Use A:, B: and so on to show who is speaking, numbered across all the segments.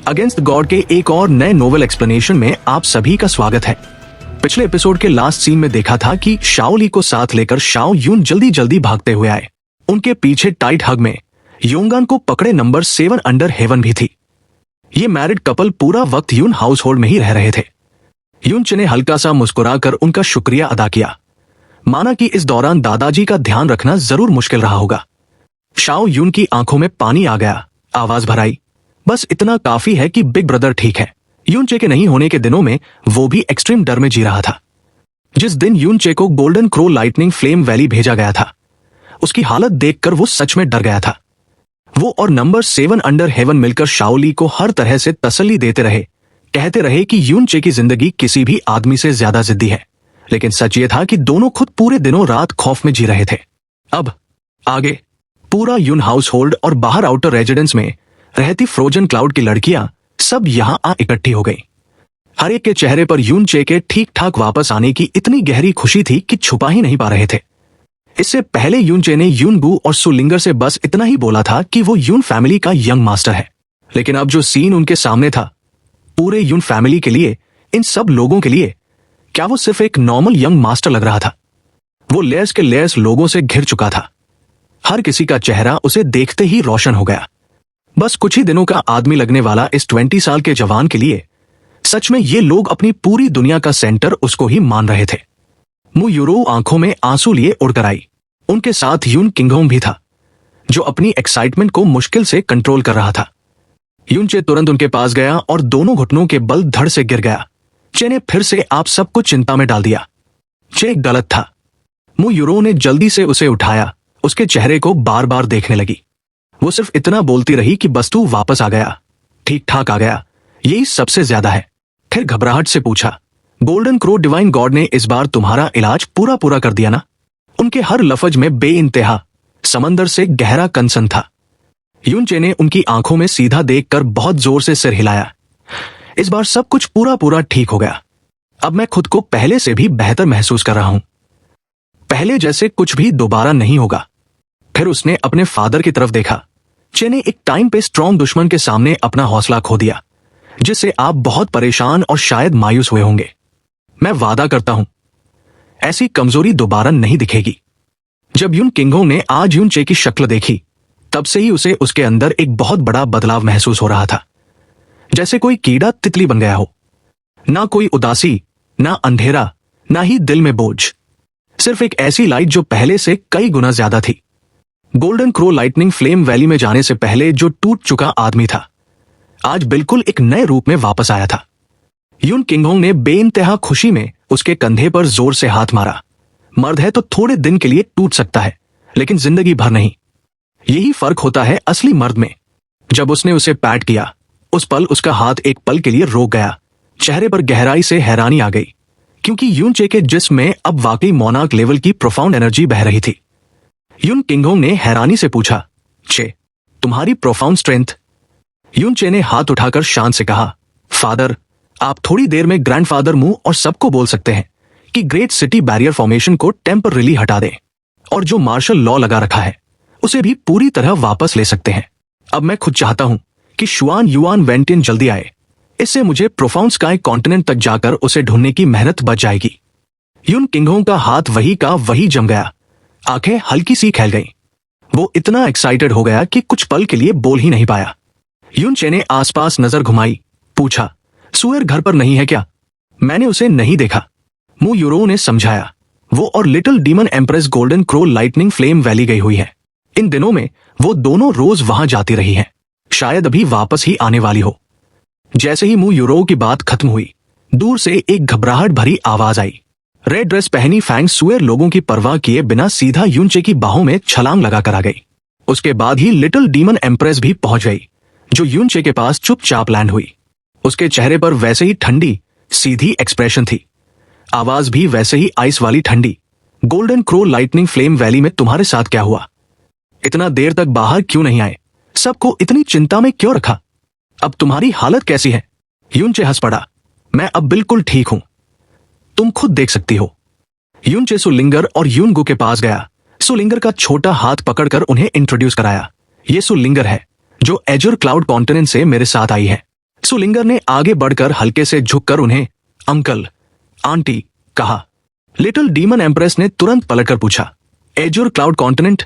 A: Against God के एक और नए नोवेल एक्सप्लेनेशन में आप सभी का स्वागत है। पिछले एपिसोड के लास्ट सीन में देखा था कि शाओ ली को साथ लेकर शाओ यून जल्दी जल्दी भागते हुए आए। उनके पीछे टाइट हग में योंगान को पकड़े नंबर 7 अंडर हेवन भी थी। ये मैरिड कपल पूरा वक्त यून हाउस होल्ड में ही रह रहे थे। यूनचे ने हल्का सा मुस्कुराकर उनका शुक्रिया अदा किया, माना कि इस दौरान दादाजी का ध्यान रखना जरूर मुश्किल रहा होगा। शाओ यून की आंखों में पानी आ गया, आवाज भराई, बस इतना काफी है कि बिग ब्रदर ठीक है। यूनचे के नहीं होने के दिनों में वो भी एक्सट्रीम डर में जी रहा था। जिस दिन यूनचे को golden crow lightning flame valley भेजा गया था, उसकी हालत देखकर वो सच में डर गया था। वो और नंबर 7 अंडर हेवन मिलकर शाओली को हर तरह से तसल्ली देते रहे, कहते रहे कि यूनचे की जिंदगी किसी भी आदमी से ज्यादा जिद्दी है। लेकिन सच ये था कि दोनों खुद पूरे दिनों रात खौफ में जी रहे थे। अब आगे पूरा यून हाउस होल्ड और बाहर आउटर रेजिडेंस में रहती फ्रोजन क्लाउड की लड़कियां सब यहां आ इकट्ठी हो गई। हर एक के चेहरे पर यूनचे के ठीक ठाक वापस आने की इतनी गहरी खुशी थी कि छुपा ही नहीं पा रहे थे। इससे पहले यूनचे ने यूनगू और सुलिंगर से बस इतना ही बोला था कि वो यून फैमिली का यंग मास्टर है। लेकिन अब जो सीन उनके सामने था, पूरे यून फैमिली के लिए, इन सब लोगों के लिए, क्या वो सिर्फ एक नॉर्मल यंग मास्टर लग रहा था? वो लेयर्स के लेयर्स लोगों से घिर चुका था। हर किसी का चेहरा उसे देखते ही रोशन हो गया। बस कुछ ही दिनों का आदमी लगने वाला इस 20 साल के जवान के लिए सच में ये लोग अपनी पूरी दुनिया का सेंटर उसको ही मान रहे थे। मु यूरो आंखों में आंसू लिए उड़कर आई। उनके साथ यून किंगहोम भी था, जो अपनी एक्साइटमेंट को मुश्किल से कंट्रोल कर रहा था। यूनचे तुरंत उनके पास गया और दोनों घुटनों के बल धड़ से गिर गया। चे ने फिर से आप सबको चिंता में डाल दिया। चे गलत था। मु यूरो ने जल्दी से उसे उठाया, उसके चेहरे को बार बार देखने लगी। वो सिर्फ इतना बोलती रही कि बस तू वापस आ गया, ठीक ठाक आ गया, यही सबसे ज्यादा है। फिर घबराहट से पूछा, गोल्डन क्रो डिवाइन गॉड ने इस बार तुम्हारा इलाज पूरा कर दिया ना? उनके हर लफ्ज में बेइंतहा समंदर से गहरा कंसन था। यूनचे ने उनकी आंखों में सीधा देखकर बहुत जोर से सिर हिलाया। इस बार सब कुछ पूरा ठीक हो गया। अब मैं खुद को पहले से भी बेहतर महसूस कर रहा हूं। पहले जैसे कुछ भी दोबारा नहीं होगा। फिर उसने अपने फादर की तरफ देखा। चे ने एक टाइम पे स्ट्रॉन्ग दुश्मन के सामने अपना हौसला खो दिया, जिससे आप बहुत परेशान और शायद मायूस हुए होंगे। मैं वादा करता हूं, ऐसी कमजोरी दोबारा नहीं दिखेगी। जब यून किंगहोम ने आज यूनचे की शक्ल देखी, तब से ही उसे उसके अंदर एक बहुत बड़ा बदलाव महसूस हो रहा था। जैसे कोई कीड़ा तितली बन गया हो। ना कोई उदासी, ना अंधेरा, ना ही दिल में बोझ, सिर्फ एक ऐसी लाइट जो पहले से कई गुना ज्यादा थी। Golden crow lightning flame valley में जाने से पहले जो टूट चुका आदमी था, आज बिल्कुल एक नए रूप में वापस आया था। यून किंगहोम ने बेइंतहा खुशी में उसके कंधे पर जोर से हाथ मारा। मर्द है तो थोड़े दिन के लिए टूट सकता है, लेकिन जिंदगी भर नहीं। यही फर्क होता है असली मर्द में। जब उसने उसे पैट किया, उस पल उसका हाथ एक पल के लिए रोक गया। चेहरे पर गहराई से हैरानी आ गई, क्योंकि यूनचे के जिस्म में अब वाकई मोनार्क लेवल की प्रोफाउंड एनर्जी बह रही थी। यून किंगहोम ने हैरानी से पूछा, चे, तुम्हारी प्रोफाउंड स्ट्रेंथ? यूनचे ने हाथ उठाकर शांत से कहा, फादर, आप थोड़ी देर में ग्रैंडफादर मुंह और सबको बोल सकते हैं कि ग्रेट सिटी बैरियर फॉर्मेशन को टेम्पररीली हटा दें, और जो मार्शल लॉ लगा रखा है उसे भी पूरी तरह वापस ले सकते हैं। अब मैं खुद चाहता हूं कि शुआन युआन वेंटिन जल्दी आए। इससे मुझे प्रोफाउंड स्काई कॉन्टिनेंट तक जाकर उसे ढूंढने की मेहनत बच जाएगी। यून किंगहोम का हाथ वही का वही जम गया। आंखें हल्की सी खैल गईं। वो इतना एक्साइटेड हो गया कि कुछ पल के लिए बोल ही नहीं पाया। यूनचे ने आसपास नजर घुमाई, पूछा, सुअर घर पर नहीं है क्या? मैंने उसे नहीं देखा, मु यूरो ने समझाया। वो और little demon empress golden crow lightning flame valley गई हुई है। इन दिनों में वो दोनों रोज वहां जाती रही हैं। शायद अभी वापस ही आने वाली हो। जैसे ही मु यूरो की बात खत्म हुई, दूर से एक घबराहट भरी आवाज आई। रेड ड्रेस पहनी फैंग सुअर लोगों की परवाह किए बिना सीधा यूनचे की बाहों में छलांग लगाकर आ गई। उसके बाद ही लिटिल डीमन एम्प्रेस भी पहुंच गई, जो यूनचे के पास चुपचाप लैंड हुई। उसके चेहरे पर वैसे ही ठंडी सीधी एक्सप्रेशन थी, आवाज भी वैसे ही आइस वाली ठंडी। Golden crow lightning flame valley में तुम्हारे साथ क्या हुआ? इतना देर तक बाहर क्यों नहीं आए? सबको इतनी चिंता में क्यों रखा? अब तुम्हारी हालत कैसी है? यूनचे हंस पड़ा, मैं अब बिल्कुल ठीक हूं, तुम खुद देख सकती हो। यूनचे सुलिंगर और यूनगू के पास गया। सुलिंगर का छोटा हाथ पकड़कर उन्हें इंट्रोड्यूस कराया। ये सुलिंगर है, जो एजर क्लाउड कॉन्टिनेंट से मेरे साथ आई है। सुलिंगर ने आगे बढ़कर हल्के से झुककर उन्हें अंकल, आंटी कहा। लिटिल डीमन एम्प्रेस ने तुरंत पलटकर पूछा, azure cloud continent?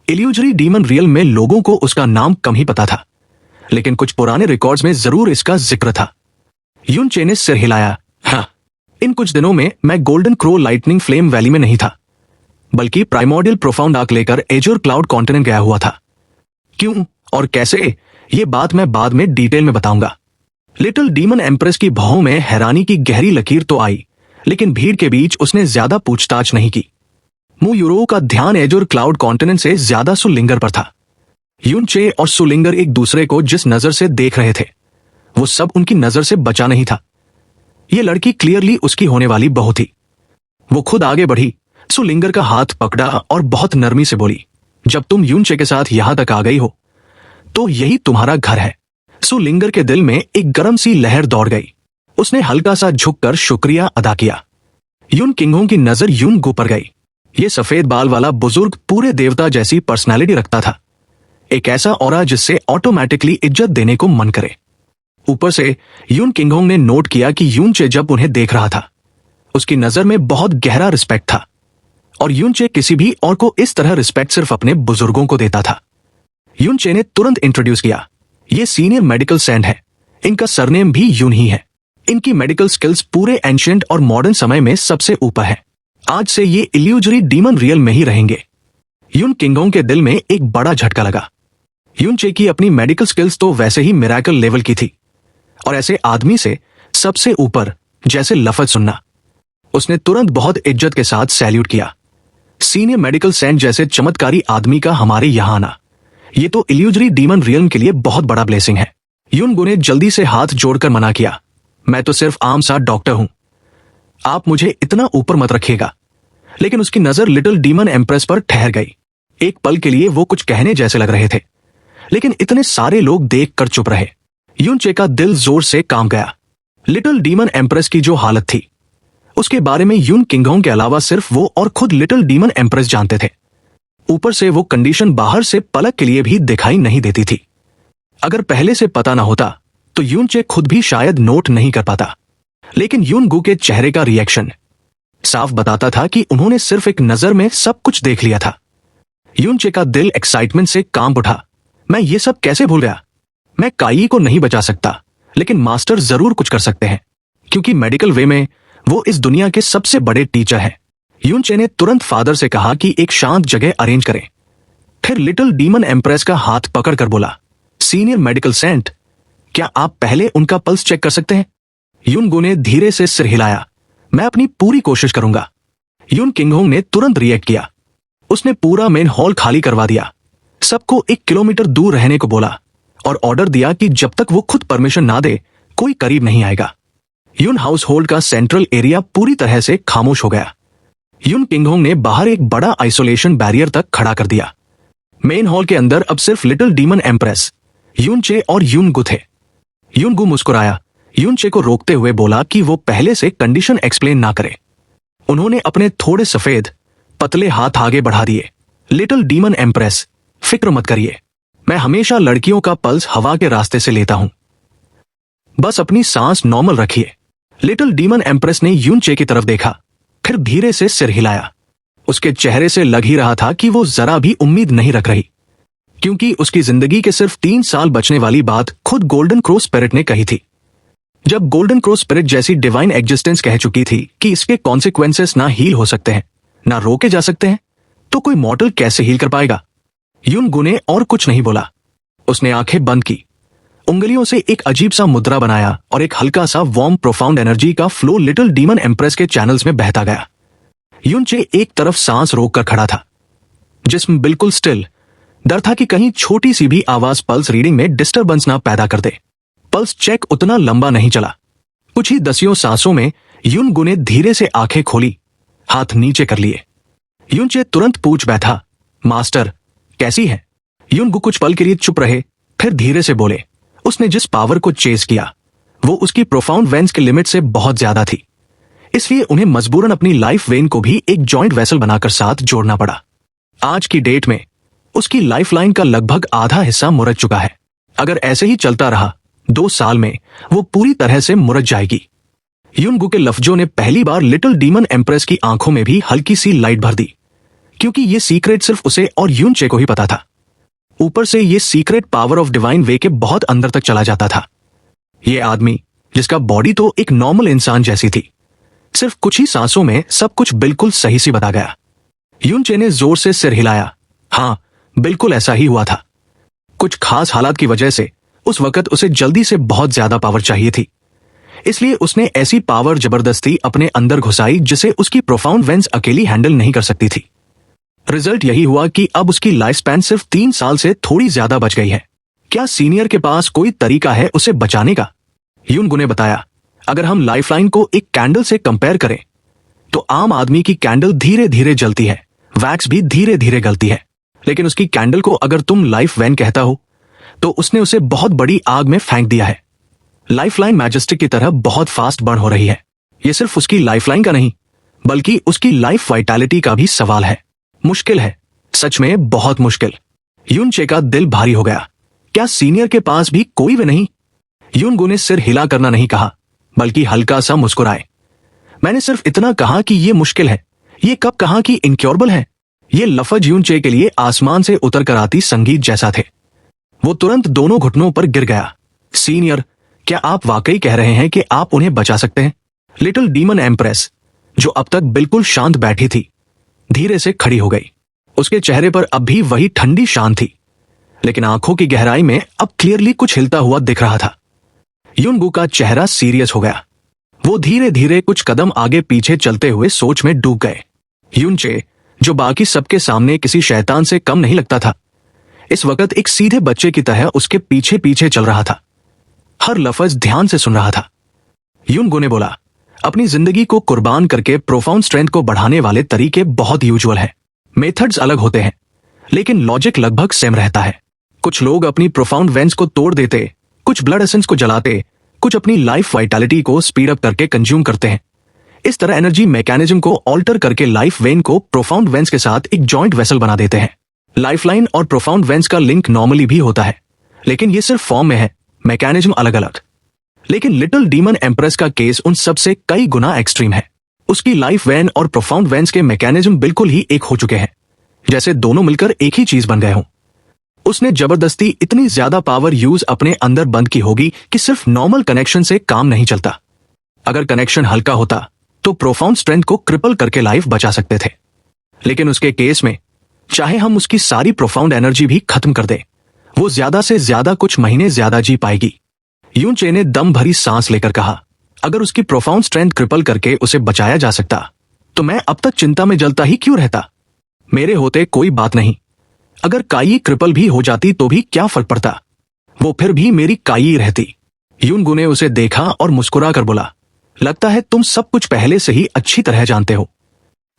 A: Illusory demon real में लोगों को उसका नाम कम ही पता था, लेकिन कुछ पुराने रिकॉर्ड्स में जरूर इसका जिक्र था। यून चे ने सिर हिलाया। हाँ, इन कुछ दिनों में मैं golden crow lightning flame valley में नहीं था, बल्कि प्राइमोर्डियल प्रोफाउंड आर्क लेकर एज्योर क्लाउड कॉन्टिनेंट गया हुआ था। क्यों और कैसे, ये बात मैं बाद में डिटेल में बताऊंगा। लिटिल डीमन एम्प्रेस की भौं में हैरानी की गहरी लकीर तो आई, लेकिन भीड़ के बीच उसने ज्यादा पूछताछ नहीं की। मुयूरो का ध्यान एज्योर क्लाउड कॉन्टिनेंट से ज्यादा सुलिंगर पर था। यून चे और सुलिंगर एक दूसरे को जिस नजर से देख रहे थे, वो सब उनकी नजर से बचा नहीं था। ये लड़की क्लियरली उसकी होने वाली बहू थी। वो खुद आगे बढ़ी, सुलिंगर का हाथ पकड़ा और बहुत नरमी से बोली, जब तुम यून चे के साथ यहां तक आ गई हो, तो यही तुम्हारा घर है। सुलिंगर के दिल में एक गर्म सी लहर दौड़ गई। उसने हल्का सा झुककर शुक्रिया अदा किया। यून किंगहों की नजर यून गु पर गई। ये सफेद बाल वाला बुजुर्ग पूरे देवता जैसी पर्सनालिटी रखता था, एक ऐसा ऑरा जिससे ऑटोमेटिकली इज्जत देने को मन करे। ऊपर से यून किंगहोंग ने नोट किया कि यून चे जब उन्हें देख रहा था, उसकी नजर में बहुत गहरा रिस्पेक्ट था, और यून चे किसी भी और को इस तरह रिस्पेक्ट सिर्फ अपने बुजुर्गों को देता था। यून चे ने तुरंत इंट्रोड्यूस किया, ये सीनियर मेडिकल सेंट है, इनका सरनेम भी यून ही है। इनकी मेडिकल स्किल्स पूरे एंशिएंट और मॉडर्न समय में सबसे ऊपर है। आज से ये इल्यूजरी डीमन रियल में ही रहेंगे। यून किंगहोंग के दिल में एक बड़ा झटका लगा। यून चे की अपनी मेडिकल स्किल्स तो वैसे ही मिरेकल लेवल की थी, और ऐसे आदमी से सबसे ऊपर जैसे लफ्ज सुनना। उसने तुरंत बहुत इज्जत के साथ सैल्यूट किया। सीनियर मेडिकल सेंट जैसे चमत्कारी आदमी का हमारे यहां आना, ये तो इल्यूजरी डीमन रियल के लिए बहुत बड़ा ब्लेसिंग है। यून गु ने जल्दी से हाथ जोड़कर मना किया, मैं तो सिर्फ आम सा डॉक्टर हूं, आप मुझे इतना ऊपर मत रखिएगा। लेकिन उसकी नजर लिटिल डीमन एम्प्रेस पर ठहर गई। एक पल के लिए वो कुछ कहने जैसे लग रहे थे, लेकिन इतने सारे लोग देख कर चुप रहे। यून चे का दिल जोर से काम गया। लिटिल डीमन एम्प्रेस की जो हालत थी, उसके बारे में यून किंगहोंग के अलावा सिर्फ वो और खुद लिटिल डीमन एम्प्रेस जानते थे। ऊपर से वो कंडीशन बाहर से पलक के लिए भी दिखाई नहीं देती थी। अगर पहले से पता ना होता तो यून चे खुद भी शायद नोट नहीं कर पाता, लेकिन यून गु के चेहरे का रिएक्शन साफ बताता था कि उन्होंने सिर्फ एक नजर में सब कुछ देख लिया था। यून चे का दिल एक्साइटमेंट से कांप उठा। मैं ये सब कैसे भूल गया? मैं काई को नहीं बचा सकता, लेकिन मास्टर जरूर कुछ कर सकते हैं, क्योंकि मेडिकल वे में वो इस दुनिया के सबसे बड़े टीचर हैं। यून चे ने तुरंत फादर से कहा कि एक शांत जगह अरेंज करें। फिर लिटिल डीमन एम्प्रेस का हाथ पकड़कर बोला, सीनियर मेडिकल सेंट, क्या आप पहले उनका पल्स चेक कर सकते हैं? यून गु ने धीरे से सिर हिलाया, मैं अपनी पूरी कोशिश करूंगा। यून किंगहोंग ने तुरंत रिएक्ट किया। उसने पूरा मेन हॉल खाली करवा दिया, सबको 1 किलोमीटर दूर रहने को बोला, और ऑर्डर दिया कि जब तक वो खुद परमिशन ना दे कोई करीब नहीं आएगा। यून हाउस होल्ड का सेंट्रल एरिया पूरी तरह से खामोश हो गया। यून किंगहोंग ने बाहर एक बड़ा आइसोलेशन बैरियर तक खड़ा कर दिया। मेन हॉल के अंदर अब सिर्फ लिटिल डीमन एम्प्रेस, यून चे और यून गु थे। यून गु मुस्कुराया, यून चे को रोकते हुए बोला कि वो पहले से कंडीशन एक्सप्लेन ना करे। उन्होंने अपने थोड़े सफेद पतले हाथ आगे बढ़ा दिए। लिटिल डीमन एम्प्रेस, फिक्र मत करिए, मैं हमेशा लड़कियों का पल्स हवा के रास्ते से लेता हूं, बस अपनी सांस नॉर्मल रखिए। लिटिल डीमन एम्प्रेस ने यून चे की तरफ देखा, फिर धीरे से सिर हिलाया। उसके चेहरे से लग ही रहा था कि वो जरा भी उम्मीद नहीं रख रही, क्योंकि उसकी जिंदगी के सिर्फ 3 साल बचने वाली बात खुद गोल्डन क्रो स्पिरिट ने कही थी। जब गोल्डन क्रो स्पिरिट जैसी डिवाइन एग्जिस्टेंस कह चुकी थी कि इसके कॉन्सिक्वेंसेस ना हील हो सकते हैं ना रोके जा सकते हैं, तो कोई मॉर्टल कैसे हील कर पाएगा? यून गु ने और कुछ नहीं बोला। उसने आंखें बंद की, उंगलियों से एक अजीब सा मुद्रा बनाया और एक हल्का सा वार्म प्रोफाउंड एनर्जी का फ्लो लिटिल डीमन एम्प्रेस के चैनल्स में बहता गया। यून चे एक तरफ सांस रोककर खड़ा था, जिस्म बिल्कुल स्टिल। डर था कि कहीं छोटी सी भी आवाज पल्स रीडिंग में डिस्टरबेंस ना पैदा कर दे। पल्स चेक उतना लंबा नहीं चला। कुछ ही दसियों सांसों में यून गु ने धीरे से आंखें खोली, हाथ नीचे कर लिए। यून चे तुरंत पूछ बैठा, मास्टर कैसी है? यून गु कुछ पल के लिए चुप रहे, फिर धीरे से बोले, उसने जिस पावर को चेस किया वो उसकी प्रोफाउंड वेन्स के लिमिट से बहुत ज्यादा थी, इसलिए उन्हें मजबूरन अपनी लाइफ वेन को भी एक जॉइंट वेसल बनाकर साथ जोड़ना पड़ा। आज की डेट में उसकी लाइफलाइन का लगभग आधा हिस्सा मुरझ चुका है। अगर ऐसे ही चलता रहा 2 साल में वो पूरी तरह से मुरझ जाएगी। युनगु के लफ्जों ने पहली बार लिटिल डीमन एम्प्रेस की आंखों में भी हल्की सी लाइट भर दी, क्योंकि ये सीक्रेट सिर्फ उसे और यूनचे को ही पता था। ऊपर से ये सीक्रेट पावर ऑफ डिवाइन वे के बहुत अंदर तक चला जाता था। ये आदमी, जिसका बॉडी तो एक नॉर्मल इंसान जैसी थी, सिर्फ कुछ ही सांसों में सब कुछ बिल्कुल सही सी बता गया। यूनचे ने जोर से सिर हिलाया। हाँ, बिल्कुल ऐसा ही हुआ था। कुछ खास हालात की वजह से उस वक्त उसे जल्दी से बहुत ज्यादा पावर चाहिए थी, इसलिए उसने ऐसी पावर जबरदस्ती अपने अंदर घुसाई जिसे उसकी प्रोफाउंड वेंस अकेली हैंडल नहीं कर सकती थी। रिजल्ट यही हुआ कि अब उसकी लाइफ स्पैन सिर्फ 3 साल से थोड़ी ज्यादा बच गई है। क्या सीनियर के पास कोई तरीका है उसे बचाने का? युनगु ने बताया, अगर हम लाइफलाइन को एक कैंडल से कंपेयर करें तो आम आदमी की कैंडल धीरे धीरे जलती है, वैक्स भी धीरे धीरे गलती है, लेकिन उसकी कैंडल को अगर तुम लाइफ वैन कहता हो तो उसने उसे बहुत बड़ी आग में फेंक दिया है। लाइफलाइन मैजेस्टिक की तरह बहुत फास्ट बर्न हो रही है। यह सिर्फ उसकी लाइफलाइन का नहीं, बल्कि उसकी लाइफ वाइटैलिटी का भी सवाल है। मुश्किल है, सच में बहुत मुश्किल। यूनचे का दिल भारी हो गया। क्या सीनियर के पास भी कोई वे नहीं? युनगु ने सिर हिला करना नहीं कहा, बल्कि हल्का सा मुस्कुराए। मैंने सिर्फ इतना कहा कि यह मुश्किल है। ये कब कहा कि इनक्योरेबल है? ये लफ्ज यूनचे के लिए आसमान से उतर कर आती संगीत जैसा थे। वो तुरंत दोनों घुटनों पर गिर गया। सीनियर, क्या आप वाकई कह रहे हैं कि आप उन्हें बचा सकते हैं? लिटिल डीमन एम्प्रेस, जो अब तक बिल्कुल शांत बैठी थी, धीरे से खड़ी हो गई। उसके चेहरे पर अब भी वही ठंडी शान थी, लेकिन आंखों की गहराई में अब क्लियरली कुछ हिलता हुआ दिख रहा था। युनगु का चेहरा सीरियस हो गया। वो धीरे धीरे कुछ कदम आगे पीछे चलते हुए सोच में डूब गए। यूनचे, जो बाकी सबके सामने किसी शैतान से कम नहीं लगता था, इस वक्त एक सीधे बच्चे की तरह उसके पीछे पीछे चल रहा था, हर लफ्ज ध्यान से सुन रहा था। युनगु ने बोला, अपनी जिंदगी को कुर्बान करके प्रोफाउंड स्ट्रेंथ को बढ़ाने वाले तरीके बहुत यूजुअल हैं। मेथड्स अलग होते हैं, लेकिन लॉजिक लगभग सेम रहता है। कुछ लोग अपनी प्रोफाउंड वेंस को तोड़ देते, कुछ ब्लड एसेंस को जलाते, कुछ अपनी लाइफ वाइटैलिटी को स्पीड अप करके कंज्यूम करते हैं। इस तरह एनर्जी मैकेनिज्म को ऑल्टर करके लाइफ वेन को प्रोफाउंड वेंस के साथ एक जॉइंट वेसल बना देते हैं। लाइफलाइन और प्रोफाउंड वेंस का लिंक नॉर्मली भी होता है, लेकिन ये सिर्फ फॉर्म में है, मैकेनिज्म अलग अलग। लेकिन लिटिल डीमन एम्प्रेस का केस उन सबसे कई गुना एक्सट्रीम है। उसकी लाइफ वेन और प्रोफाउंड वेंस के मैकेनिज्म बिल्कुल ही एक हो चुके हैं, जैसे दोनों मिलकर एक ही चीज बन गए हों। उसने जबरदस्ती इतनी ज्यादा पावर यूज अपने अंदर बंद की होगी कि सिर्फ नॉर्मल कनेक्शन से काम नहीं चलता। अगर कनेक्शन हल्का होता तो प्रोफाउंड स्ट्रेंथ को क्रिपल करके लाइफ बचा सकते थे, लेकिन उसके केस में चाहे हम उसकी सारी प्रोफाउंड एनर्जी भी खत्म कर दें, वो ज्यादा से ज्यादा कुछ महीने ज्यादा जी पाएगी। यूनचे ने दम भरी सांस लेकर कहा, अगर उसकी प्रोफाउंड स्ट्रेंथ क्रिपल करके उसे बचाया जा सकता तो मैं अब तक चिंता में जलता ही क्यों रहता? मेरे होते कोई बात नहीं। अगर काई क्रिपल भी हो जाती तो भी क्या फर्क पड़ता? वो फिर भी मेरी काई रहती। युनगु ने उसे देखा और मुस्कुरा कर बोला, लगता है तुम सब कुछ पहले से ही अच्छी तरह जानते हो।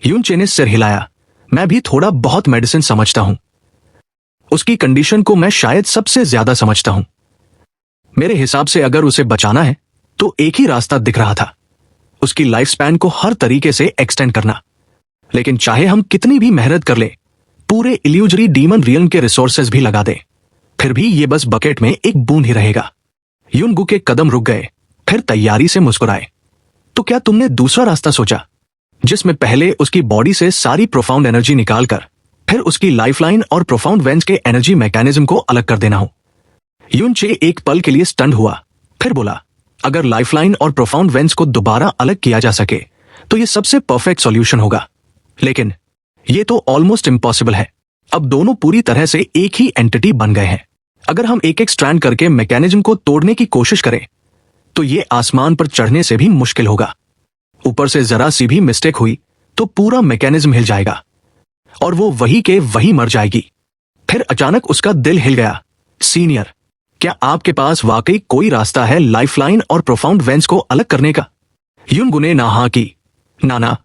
A: यूनचे ने सिर हिलाया, मैं भी थोड़ा बहुत मेडिसिन समझता हूं। उसकी कंडीशन को मैं शायद सबसे ज्यादा समझता हूं। मेरे हिसाब से अगर उसे बचाना है तो एक ही रास्ता दिख रहा था, उसकी लाइफ स्पैन को हर तरीके से एक्सटेंड करना। लेकिन चाहे हम कितनी भी मेहनत कर ले, पूरे इल्यूजरी डीमन रियल्म के रिसोर्सेज भी लगा दे, फिर भी ये बस बकेट में एक बूंद ही रहेगा। युनगु के कदम रुक गए, फिर तैयारी से मुस्कुराए। तो क्या तुमने दूसरा रास्ता सोचा, जिसमें पहले उसकी बॉडी से सारी प्रोफाउंड एनर्जी निकालकर फिर उसकी लाइफलाइन और प्रोफाउंड वेंस के एनर्जी मैकेनिज्म को अलग कर देना हो? यूनचे एक पल के लिए स्टंड हुआ, फिर बोला, अगर लाइफलाइन और प्रोफाउंड वेंस को दोबारा अलग किया जा सके तो यह सबसे परफेक्ट सॉल्यूशन होगा, लेकिन यह तो ऑलमोस्ट इम्पॉसिबल है। अब दोनों पूरी तरह से एक ही एंटिटी बन गए हैं। अगर हम एक एक स्ट्रैंड करके मैकेनिज्म को तोड़ने की कोशिश करें तो यह आसमान पर चढ़ने से भी मुश्किल होगा। ऊपर से जरा सी भी मिस्टेक हुई तो पूरा मैकेनिज्म हिल जाएगा और वो वही के वही मर जाएगी। फिर अचानक उसका दिल हिल गया, सीनियर, क्या आपके पास वाकई कोई रास्ता है लाइफलाइन और प्रोफाउंड वेंस को अलग करने का? युनगु ने ना हाँ की, ना,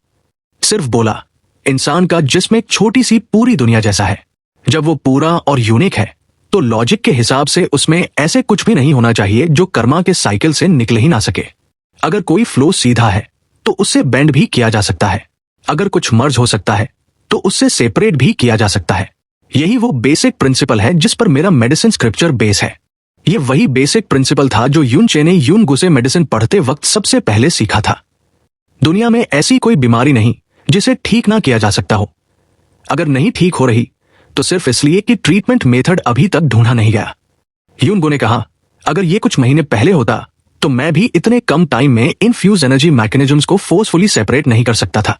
A: सिर्फ बोला, इंसान का जिस्म एक छोटी सी पूरी दुनिया जैसा है। जब वो पूरा और यूनिक है तो लॉजिक के हिसाब से उसमें ऐसे कुछ भी नहीं होना चाहिए जो कर्मा के साइकिल से निकल ही ना सके। अगर कोई फ्लो सीधा है तो उससे बेंड भी किया जा सकता है। अगर कुछ मर्ज हो सकता है तो उससे सेपरेट भी किया जा सकता है। यही वो बेसिक प्रिंसिपल है जिस पर मेरा मेडिसिन स्क्रिप्चर बेस है। ये वही बेसिक प्रिंसिपल था जो यून चे ने यून गु से मेडिसिन पढ़ते वक्त सबसे पहले सीखा था। दुनिया में ऐसी कोई बीमारी नहीं जिसे ठीक ना किया जा सकता हो। अगर नहीं ठीक हो रही तो सिर्फ इसलिए कि ट्रीटमेंट मेथड अभी तक ढूंढा नहीं गया। यून गु ने कहा, अगर ये कुछ महीने पहले होता तो मैं भी इतने कम टाइम में इन फ्यूज एनर्जी मैकेनिज्म्स को फोर्सफुली सेपरेट नहीं कर सकता था।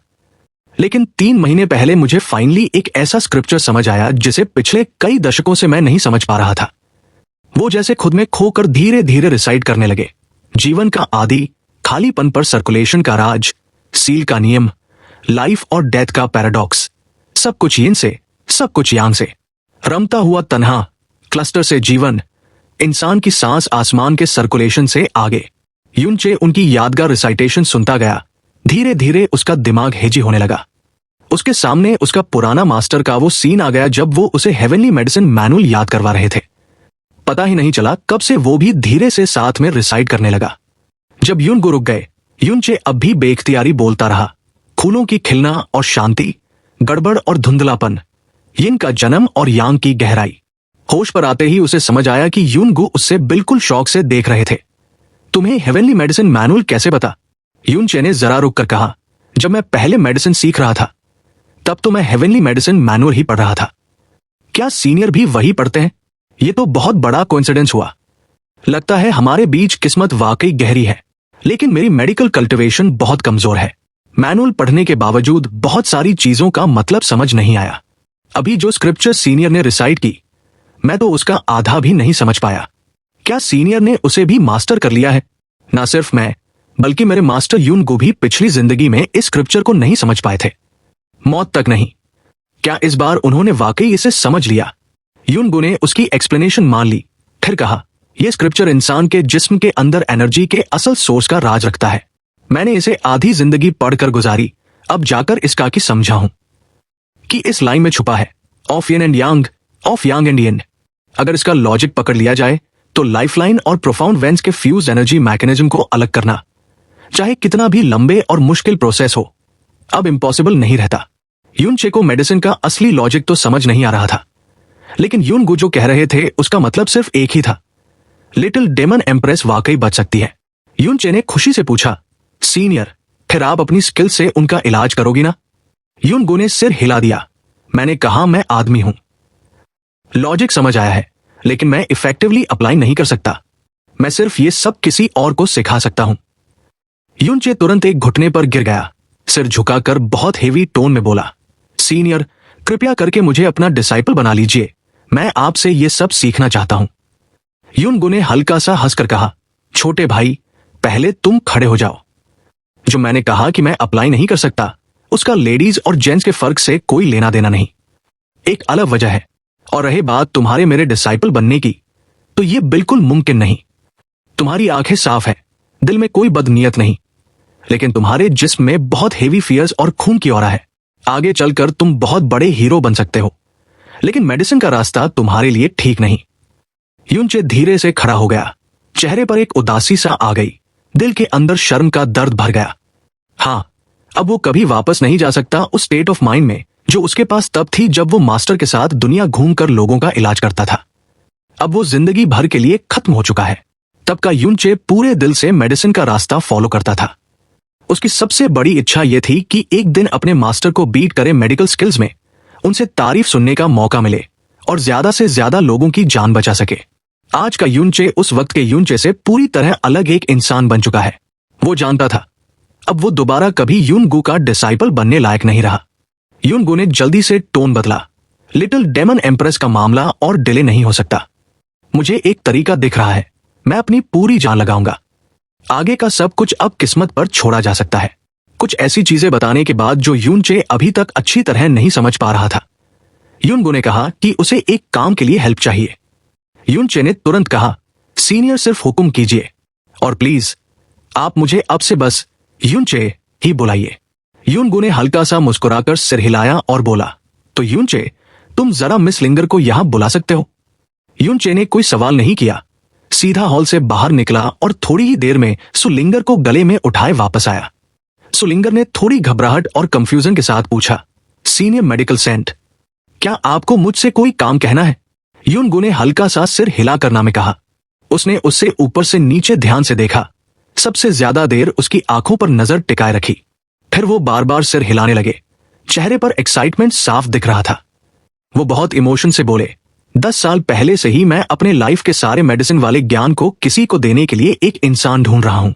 A: लेकिन 3 महीने पहले मुझे फाइनली एक ऐसा स्क्रिप्चर समझ आया जिसे पिछले कई दशकों से मैं नहीं समझ पा रहा था। वो जैसे खुद में खोकर धीरे धीरे रिसाइड करने लगे। जीवन का आदि, खालीपन पर सर्कुलेशन का राज, सील का नियम, लाइफ और डेथ का पैराडॉक्स, सब कुछ यिन से, सब कुछ यांग से, रमता हुआ तन्हा, क्लस्टर से जीवन, इंसान की सांस आसमान के सर्कुलेशन से आगे। यून चे उनकी यादगार रिसाइटेशन सुनता गया। धीरे धीरे उसका दिमाग हेजी होने लगा। उसके सामने उसका पुराना मास्टर का वो सीन आ गया जब वो उसे हेवनली मेडिसिन मैनुअल याद करवा रहे थे। पता ही नहीं चला कब से वो भी धीरे से साथ में रिसाइट करने लगा। जब यून गु रुक गए, यून चे अब भी बेख्तियारी बोलता रहा। फूलों की खिलना और शांति, गड़बड़ और धुंधलापन, यिन का जन्म और यांग की गहराई। होश पर आते ही उसे समझ आया कि यून गु उससे बिल्कुल शौक से देख रहे थे। तुम्हें हेवनली मेडिसिन मैनुअल कैसे पता? यून चे ने जरा रुक कर कहा, जब मैं पहले मेडिसिन सीख रहा था तब तो मैं हेवनली मेडिसिन मैनुअल ही पढ़ रहा था। क्या सीनियर भी वही पढ़ते हैं? ये तो बहुत बड़ा कोइंसिडेंस हुआ। लगता है हमारे बीच किस्मत वाकई गहरी है। लेकिन मेरी मेडिकल कल्टिवेशन बहुत कमजोर है। मैनुअल पढ़ने के बावजूद बहुत सारी चीजों का मतलब समझ नहीं आया। अभी जो स्क्रिप्चर सीनियर ने रिसाइट की, मैं तो उसका आधा भी नहीं समझ पाया। क्या सीनियर ने उसे भी मास्टर कर लिया है? ना सिर्फ मैं, बल्कि मेरे मास्टर यून गु भी पिछली जिंदगी में इस स्क्रिप्चर को नहीं समझ पाए थे, मौत तक नहीं। क्या इस बार उन्होंने वाकई इसे समझ लिया? यून गु ने उसकी एक्सप्लेनेशन मान ली, फिर कहा, यह स्क्रिप्चर इंसान के जिस्म के अंदर एनर्जी के असल सोर्स का राज रखता है। मैंने इसे आधी जिंदगी पढ़कर गुजारी, अब जाकर इसका की समझा हूं कि इस लाइन में छुपा है, of yin and yang, of yang and yin. अगर इसका लॉजिक पकड़ लिया जाए तो लाइफलाइन और प्रोफाउंड वेंस के फ्यूज एनर्जी मैकेनिज्म को अलग करना, चाहे कितना भी लंबे और मुश्किल प्रोसेस हो, अब इम्पॉसिबल नहीं रहता। यून चे को मेडिसिन का असली लॉजिक तो समझ नहीं आ रहा था, लेकिन यून गु जो कह रहे थे उसका मतलब सिर्फ एक ही था, लिटिल डेमन एम्प्रेस वाकई बच सकती है। यून चे ने खुशी से पूछा, सीनियर, फिर आप अपनी स्किल से उनका इलाज करोगी ना? यून गु ने सिर हिला दिया। मैंने कहा, मैं आदमी हूं। लॉजिक समझ आया है, लेकिन मैं इफेक्टिवली अप्लाई नहीं कर सकता। मैं सिर्फ ये सब किसी और को सिखा सकता हूं। यून चे तुरंत एक घुटने पर गिर गया, सिर झुकाकर बहुत हेवी टोन में बोला, सीनियर, कृपया करके मुझे अपना डिसाइपल बना लीजिए। मैं आपसे ये सब सीखना चाहता हूं। यून गु ने हल्का सा हंसकर कहा, छोटे भाई, पहले तुम खड़े हो जाओ। जो मैंने कहा कि मैं अप्लाई नहीं कर सकता, उसका लेडीज और जेंट्स के फर्क से कोई लेना देना नहीं। एक अलग वजह है। और रहे बात तुम्हारे मेरे डिसाइपल बनने की, तो यह बिल्कुल मुमकिन नहीं। तुम्हारी आंखें साफ हैं, दिल में कोई बदनीयत नहीं, लेकिन तुम्हारे जिस्म में बहुत हेवी फियर्स और खून की ऑरा है। आगे चलकर तुम बहुत बड़े हीरो बन सकते हो, लेकिन मेडिसिन का रास्ता तुम्हारे लिए ठीक नहीं। यून चे धीरे से खड़ा हो गया। चेहरे पर एक उदासी सा आ गई, दिल के अंदर शर्म का दर्द भर गया। हाँ, अब वो कभी वापस नहीं जा सकता उस स्टेट ऑफ माइंड में जो उसके पास तब थी जब वो मास्टर के साथ दुनिया घूमकर लोगों का इलाज करता था। अब वो जिंदगी भर के लिए खत्म हो चुका है। तब का यून चे पूरे दिल से मेडिसिन का रास्ता फॉलो करता था। उसकी सबसे बड़ी इच्छा यह थी कि एक दिन अपने मास्टर को बीट करे मेडिकल स्किल्स में, उनसे तारीफ सुनने का मौका मिले और ज्यादा से ज्यादा लोगों की जान बचा सके। आज का यून चे उस वक्त के यून चे से पूरी तरह अलग एक इंसान बन चुका है। वो जानता था अब वो दोबारा कभी यून गु का डिसाइपल बनने लायक नहीं रहा। यून गु ने जल्दी से टोन बदला, लिटिल डेमन एम्प्रेस का मामला और डिले नहीं हो सकता। मुझे एक तरीका दिख रहा है, मैं अपनी पूरी जान लगाऊंगा। आगे का सब कुछ अब किस्मत पर छोड़ा जा सकता है। कुछ ऐसी चीजें बताने के बाद जो यून चे अभी तक अच्छी तरह नहीं समझ पा रहा था। यून गु ने कहा कि उसे एक काम के लिए हेल्प चाहिए। यून चे ने तुरंत कहा, सीनियर, सिर्फ हुक्म कीजिए और प्लीज आप मुझे अब से बस यून चे ही बुलाइए। यून गु ने हल्का सा मुस्कुराकर सिर हिलाया और बोला, तो यून चे, तुम जरा मिस लिंगर को यहां बुला सकते हो? यून चे ने कोई सवाल नहीं किया, सीधा हॉल से बाहर निकला और थोड़ी ही देर में सुलिंगर को गले में उठाए वापस आया। सुलिंगर ने थोड़ी घबराहट और कंफ्यूजन के साथ पूछा, सीनियर मेडिकल सेंट, क्या आपको मुझसे कोई काम कहना है? यून गु ने हल्का सा सिर हिलाकर ना में कहा, उसने उससे ऊपर से नीचे ध्यान से देखा, सबसे ज्यादा देर उसकी आंखों पर नजर टिकाए रखी। फिर वो बार बार सिर हिलाने लगे। चेहरे पर एक्साइटमेंट साफ दिख रहा था। वो बहुत इमोशन से बोले, 10 साल पहले से ही मैं अपने लाइफ के सारे मेडिसिन वाले ज्ञान को किसी को देने के लिए एक इंसान ढूंढ रहा हूं,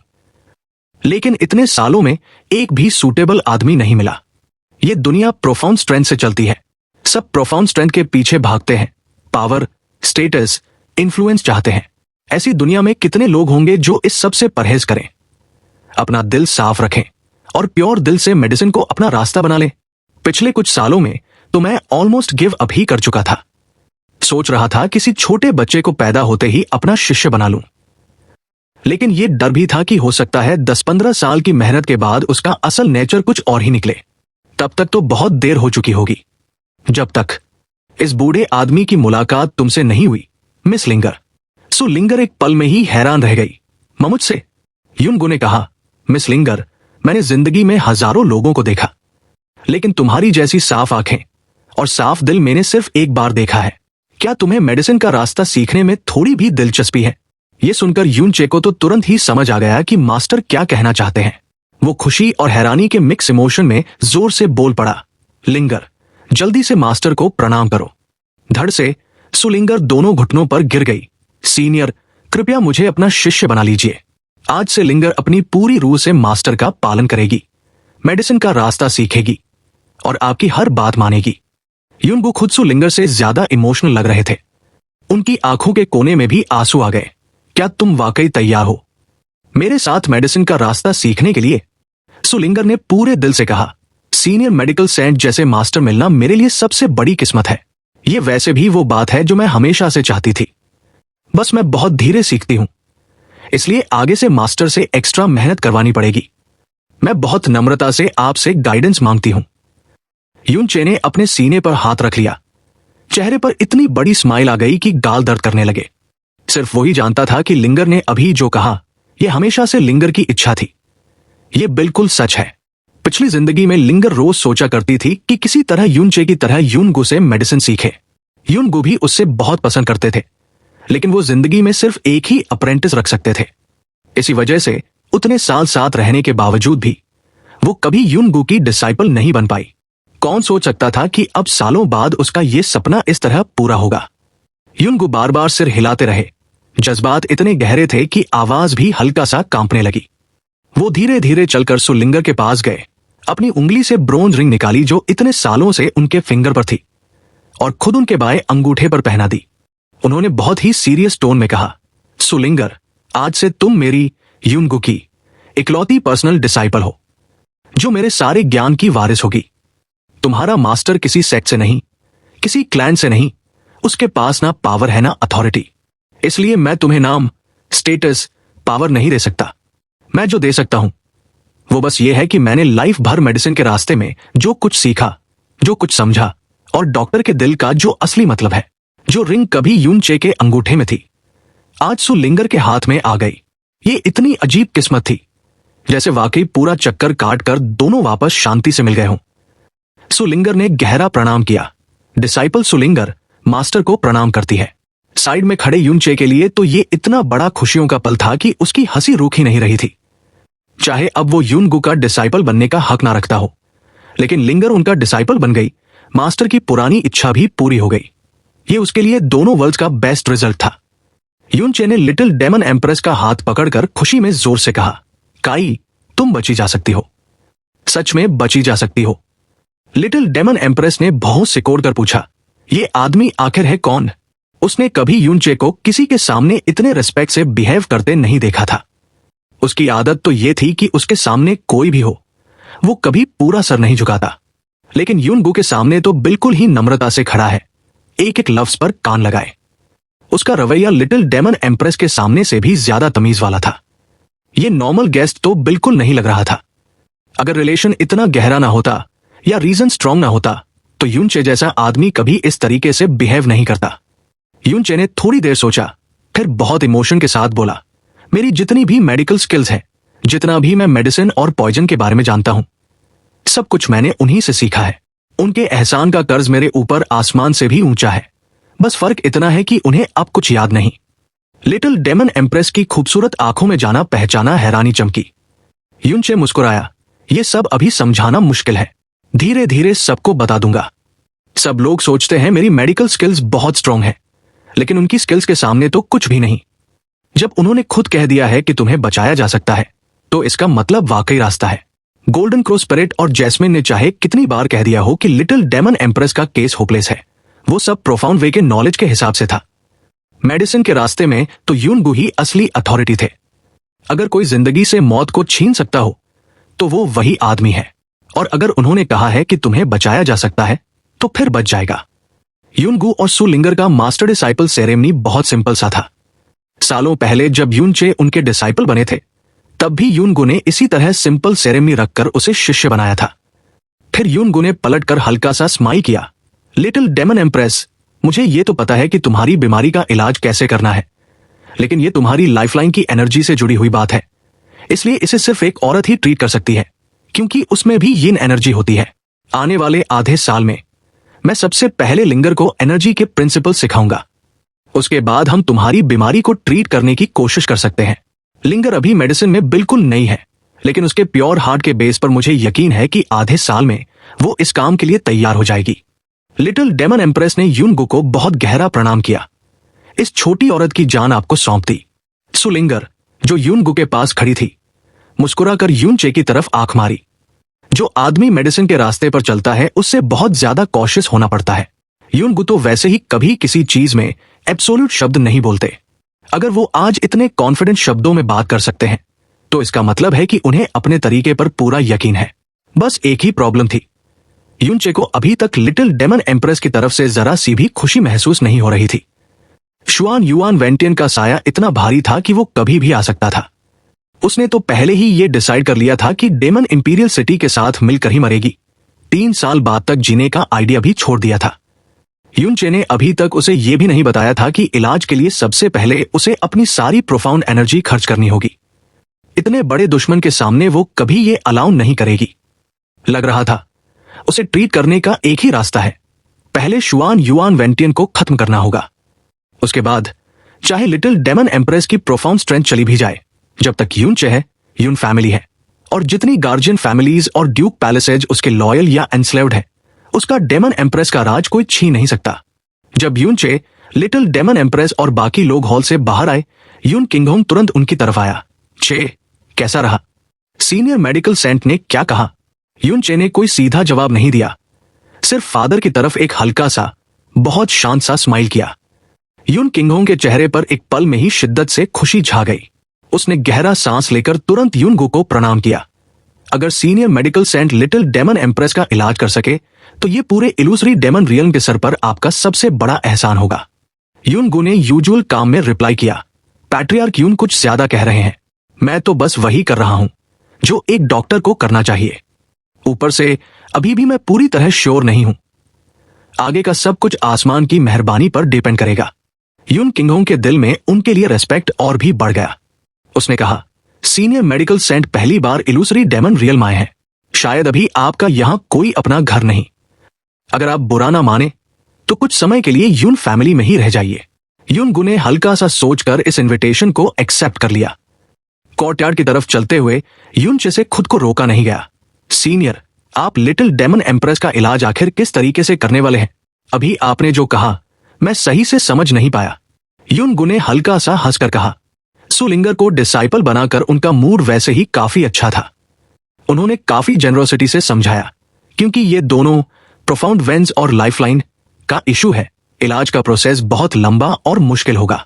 A: लेकिन इतने सालों में एक भी सूटेबल आदमी नहीं मिला। ये दुनिया प्रोफाउंड स्ट्रेंथ से चलती है। सब प्रोफाउंड स्ट्रेंथ के पीछे भागते हैं, पावर, स्टेटस, इन्फ्लुएंस चाहते हैं। ऐसी दुनिया में कितने लोग होंगे जो इस सब से परहेज करें, अपना दिल साफ रखें और प्योर दिल से मेडिसिन को अपना रास्ता बना लें। पिछले कुछ सालों में तो मैं ऑलमोस्ट गिव अप ही कर चुका था। सोच रहा था किसी छोटे बच्चे को पैदा होते ही अपना शिष्य बना लूं, लेकिन यह डर भी था कि हो सकता है 10-15 साल की मेहनत के बाद उसका असल नेचर कुछ और ही निकले। तब तक तो बहुत देर हो चुकी होगी। जब तक इस बूढ़े आदमी की मुलाकात तुमसे नहीं हुई, मिस लिंगर। सो लिंगर एक पल में ही हैरान रह गई। मुझसे? युनगो ने कहा, मिस लिंगर, मैंने जिंदगी में हजारों लोगों को देखा, लेकिन तुम्हारी जैसी साफ आंखें और साफ दिल मैंने सिर्फ एक बार देखा है। क्या तुम्हें मेडिसिन का रास्ता सीखने में थोड़ी भी दिलचस्पी है? यह सुनकर यूनचे को तो तुरंत ही समझ आ गया कि मास्टर क्या कहना चाहते हैं। वो खुशी और हैरानी के मिक्स इमोशन में जोर से बोल पड़ा, लिंगर, जल्दी से मास्टर को प्रणाम करो। धड़ से सुलिंगर दोनों घुटनों पर गिर गई। सीनियर, कृपया मुझे अपना शिष्य बना लीजिए। आज से लिंगर अपनी पूरी रूह से मास्टर का पालन करेगी, मेडिसिन का रास्ता सीखेगी और आपकी हर बात मानेगी। युनगो खुद सुलिंगर से ज्यादा इमोशनल लग रहे थे। उनकी आंखों के कोने में भी आंसू आ गए। क्या तुम वाकई तैयार हो मेरे साथ मेडिसिन का रास्ता सीखने के लिए? सुलिंगर ने पूरे दिल से कहा, सीनियर मेडिकल सेंट जैसे मास्टर मिलना मेरे लिए सबसे बड़ी किस्मत है। ये वैसे भी वो बात है जो मैं हमेशा से चाहती थी। बस मैं बहुत धीरे सीखती हूं, इसलिए आगे से मास्टर से एक्स्ट्रा मेहनत करवानी पड़ेगी। मैं बहुत नम्रता से आपसे गाइडेंस मांगती हूं। यूनचे ने अपने सीने पर हाथ रख लिया। चेहरे पर इतनी बड़ी स्माइल आ गई कि गाल दर्द करने लगे। सिर्फ वही जानता था कि लिंगर ने अभी जो कहा, यह हमेशा से लिंगर की इच्छा थी। यह बिल्कुल सच है। पिछली जिंदगी में लिंगर रोज सोचा करती थी कि किसी तरह यूनचे की तरह यूनगो से मेडिसिन सीखे। यूनगो भी उससे बहुत पसंद करते थे, लेकिन वो जिंदगी में सिर्फ एक ही अप्रेंटिस रख सकते थे। इसी वजह से उतने साल साथ रहने के बावजूद भी वो कभी यूनगो की डिसाइपल नहीं बन पाई। कौन सोच सकता था कि अब सालों बाद उसका ये सपना इस तरह पूरा होगा। यूनगो बार बार सिर हिलाते रहे। जज्बात इतने गहरे थे कि आवाज भी हल्का सा कांपने लगी। वो धीरे धीरे चलकर सुलिंगर के पास गए, अपनी उंगली से ब्रोंज रिंग निकाली जो इतने सालों से उनके फिंगर पर थी, और खुद उनके बाएं अंगूठे पर पहना दी। उन्होंने बहुत ही सीरियस टोन में कहा, सुलिंगर, आज से तुम मेरी, यूनगो की इकलौती पर्सनल डिसाइपल हो, जो मेरे सारे ज्ञान की वारिस होगी। तुम्हारा मास्टर किसी सेक्ट से नहीं, किसी क्लैन से नहीं, उसके पास ना पावर है ना अथॉरिटी। इसलिए मैं तुम्हें नाम, स्टेटस, पावर नहीं दे सकता। मैं जो दे सकता हूं वो बस ये है कि मैंने लाइफ भर मेडिसिन के रास्ते में जो कुछ सीखा, जो कुछ समझा, और डॉक्टर के दिल का जो असली मतलब है, जो रिंग कभी यूनचे के अंगूठे में थी, आज सुलिंगर के हाथ में आ गई। ये इतनी अजीब किस्मत थी, जैसे वाकई पूरा चक्कर काट कर दोनों वापस शांति से मिल गए हों। सुलिंगर ने गहरा प्रणाम किया। डिसाइपल सुलिंगर मास्टर को प्रणाम करती है। साइड में खड़े यूनचे के लिए तो ये इतना बड़ा खुशियों का पल था कि उसकी हंसी रुक ही नहीं रही थी। चाहे अब वो यूनगो का डिसाइपल बनने का हक ना रखता हो, लेकिन लिंगर उनका डिसाइपल बन गई। मास्टर की पुरानी इच्छा भी पूरी हो गई। ये उसके लिए दोनों वर्ल्ड्स का बेस्ट रिजल्ट था। यूनचे ने लिटिल डेमन एम्प्रेस का हाथ पकड़कर खुशी में जोर से कहा, काई, तुम बची जा सकती हो, सच में बची जा सकती हो। लिटिल डेमन एम्प्रेस ने बहुत सिकोड़ कर पूछा, ये आदमी आखिर है कौन? उसने कभी यूनचे को किसी के सामने इतने रिस्पेक्ट से बिहेव करते नहीं देखा था। उसकी आदत तो ये थी कि उसके सामने कोई भी हो, वो कभी पूरा सर नहीं झुकाता, लेकिन यूनगो के सामने तो बिल्कुल ही नम्रता से खड़ा है, एक एक लफ्ज पर कान लगाए। उसका रवैया लिटिल डेमन एम्प्रेस के सामने से भी ज्यादा तमीज वाला था। ये नॉर्मल गेस्ट तो बिल्कुल नहीं लग रहा था। अगर रिलेशन इतना गहरा ना होता या रीजन स्ट्रांग ना होता तो यूनचे जैसा आदमी कभी इस तरीके से बिहेव नहीं करता। यूनचे ने थोड़ी देर सोचा, फिर बहुत इमोशन के साथ बोला, मेरी जितनी भी मेडिकल स्किल्स हैं, जितना भी मैं मेडिसिन और पॉइजन के बारे में जानता हूं, सब कुछ मैंने उन्हीं से सीखा है। उनके एहसान का कर्ज मेरे ऊपर आसमान से भी ऊंचा है। बस फर्क इतना है कि उन्हें अब कुछ याद नहीं, लिटिल डेमन एम्प्रेस की खूबसूरत आंखों में जाना पहचाना हैरानी चमकी। युनचे मुस्कुराया, ये सब अभी समझाना मुश्किल है, धीरे धीरे सबको बता दूंगा। सब लोग सोचते हैं मेरी मेडिकल स्किल्स बहुत स्ट्रांग है, लेकिन उनकी स्किल्स के सामने तो कुछ भी नहीं। जब उन्होंने खुद कह दिया है कि तुम्हें बचाया जा सकता है, तो इसका मतलब वाकई रास्ता है। गोल्डन क्रो स्पिरिट और जैस्मिन ने चाहे कितनी बार कह दिया हो कि लिटिल डेमन एम्प्रेस का केस होपलेस है, वो सब प्रोफाउंड वे के नॉलेज के हिसाब से था। मेडिसिन के रास्ते में तो यूनगू ही असली अथॉरिटी थे। अगर कोई जिंदगी से मौत को छीन सकता हो तो वो वही आदमी है, और अगर उन्होंने कहा है कि तुम्हें बचाया जा सकता है तो फिर बच जाएगा। यूनगू और सु लिंगर का मास्टर डिसाइपल सेरेमनी बहुत सिंपल सा था। सालों पहले जब यूनचे उनके डिसाइपल बने थे, तब भी यूनगू ने इसी तरह सिंपल सेरेमनी रखकर उसे शिष्य बनाया था। फिर यूनगू ने पलटकर हल्का सा स्माइल किया। लिटिल डेमन एम्प्रेस, मुझे ये तो पता है कि तुम्हारी बीमारी का इलाज कैसे करना है, लेकिन ये तुम्हारी लाइफलाइन की एनर्जी से जुड़ी हुई बात है, इसलिए इसे सिर्फ एक औरत ही ट्रीट कर सकती है, क्योंकि उसमें भी यिन एनर्जी होती है। आने वाले आधे साल में मैं सबसे पहले लिंगर को एनर्जी के प्रिंसिपल सिखाऊंगा। उसके बाद हम तुम्हारी बीमारी को ट्रीट करने की कोशिश कर सकते हैं। लिंगर अभी मेडिसिन में बिल्कुल नई है, लेकिन उसके प्योर हार्ट के बेस पर मुझे यकीन है कि आधे साल में वो इस काम के लिए तैयार हो जाएगी। लिटिल डेमन एम्प्रेस ने यूनगू को बहुत गहरा प्रणाम किया। इस छोटी औरत की जान आपको सौंप दी। सुलिंगर, जो यूनगू के पास खड़ी थी, मुस्कुराकर यूनचे की तरफ आंख मारी। जो आदमी मेडिसिन के रास्ते पर चलता है उससे बहुत ज्यादा कॉशियस होना पड़ता है। यूनगू तो वैसे ही कभी किसी चीज में एब्सोल्यूट शब्द नहीं बोलते। अगर वो आज इतने कॉन्फिडेंट शब्दों में बात कर सकते हैं, तो इसका मतलब है कि उन्हें अपने तरीके पर पूरा यकीन है। बस एक ही प्रॉब्लम थी, यूनचे को अभी तक लिटिल डेमन एम्प्रेस की तरफ से जरा सी भी खुशी महसूस नहीं हो रही थी। शुआन युआन वेंटियन का साया इतना भारी था कि वो कभी भी आ सकता था। उसने तो पहले ही ये डिसाइड कर लिया था कि डेमन इंपीरियल सिटी के साथ मिलकर ही मरेगी। 3 साल बाद तक जीने का आइडिया भी छोड़ दिया था। यूनचे ने अभी तक उसे यह भी नहीं बताया था कि इलाज के लिए सबसे पहले उसे अपनी सारी प्रोफाउंड एनर्जी खर्च करनी होगी। इतने बड़े दुश्मन के सामने वो कभी ये अलाउ नहीं करेगी। लग रहा था उसे ट्रीट करने का एक ही रास्ता है, पहले शुआन युआन वेंटियन को खत्म करना होगा। उसके बाद चाहे लिटिल डेमन एम्प्रेस की प्रोफाउंड स्ट्रेंथ चली भी जाए, जब तक यूनचे है, यून फैमिली है, और जितनी गार्जियन फैमिलीज और ड्यूक पैलेसेज उसके लॉयल या एनस्लेव्ड है, उसका डेमन एम्प्रेस का राज कोई छीन नहीं सकता। जब यूनचे, लिटिल डेमन एम्प्रेस और बाकी लोग हॉल से बाहर आए, यून किंगहोंग तुरंत उनकी तरफ आया। चे, कैसा रहा? सीनियर मेडिकल सेंट ने क्या कहा? यूनचे ने कोई सीधा जवाब नहीं दिया, सिर्फ फादर की तरफ एक हल्का सा, बहुत शांत सा स्माइल किया। यून किंगहोंग के चेहरे पर एक पल में ही शिद्दत से खुशी छा गई। उसने गहरा सांस लेकर तुरंत यूनगू को प्रणाम किया। अगर senior medical saint little demon empress का इलाज कर सके, तो ये पूरे इलूसरी डेमन रियल्म के सर पर आपका सबसे बड़ा एहसान होगा। यूनगू ने यूजुअल काम में रिप्लाई किया। पैट्रियार्क यून कुछ ज्यादा कह रहे हैं, मैं तो बस वही कर रहा हूं जो एक डॉक्टर को करना चाहिए। ऊपर से अभी भी मैं पूरी तरह श्योर नहीं हूं। आगे का सब कुछ आसमान की मेहरबानी पर डिपेंड करेगा। यून किंगहोंग के दिल में उनके लिए रेस्पेक्ट और भी बढ़ गया। उसने कहा, सीनियर मेडिकल सेंट पहली बार इलूसरी डेमन रियल आए हैं, शायद अभी आपका यहां कोई अपना घर नहीं। अगर आप बुरा ना माने तो कुछ समय के लिए यून फैमिली में ही रह जाइए। यूनगू ने हल्का सा सोचकर इस इनविटेशन को एक्सेप्ट कर लिया। कोर्टयार्ड की तरफ चलते हुए यूनचे से खुद को रोका नहीं गया। सीनियर, आप लिटिल डेमन एम्प्रेस का इलाज आखिर किस तरीके से करने वाले हैं? अभी आपने जो कहा मैं सही से समझ नहीं पाया। यूनगू ने हल्का सा हंसकर कहा। सुलिंगर को डिसाइपल बनाकर उनका मूड वैसे ही काफी अच्छा था। उन्होंने काफी जेनरोसिटी से समझाया, क्योंकि ये दोनों प्रोफाउंड वेन्स और लाइफलाइन का इशू है। इलाज का प्रोसेस बहुत लंबा और मुश्किल होगा,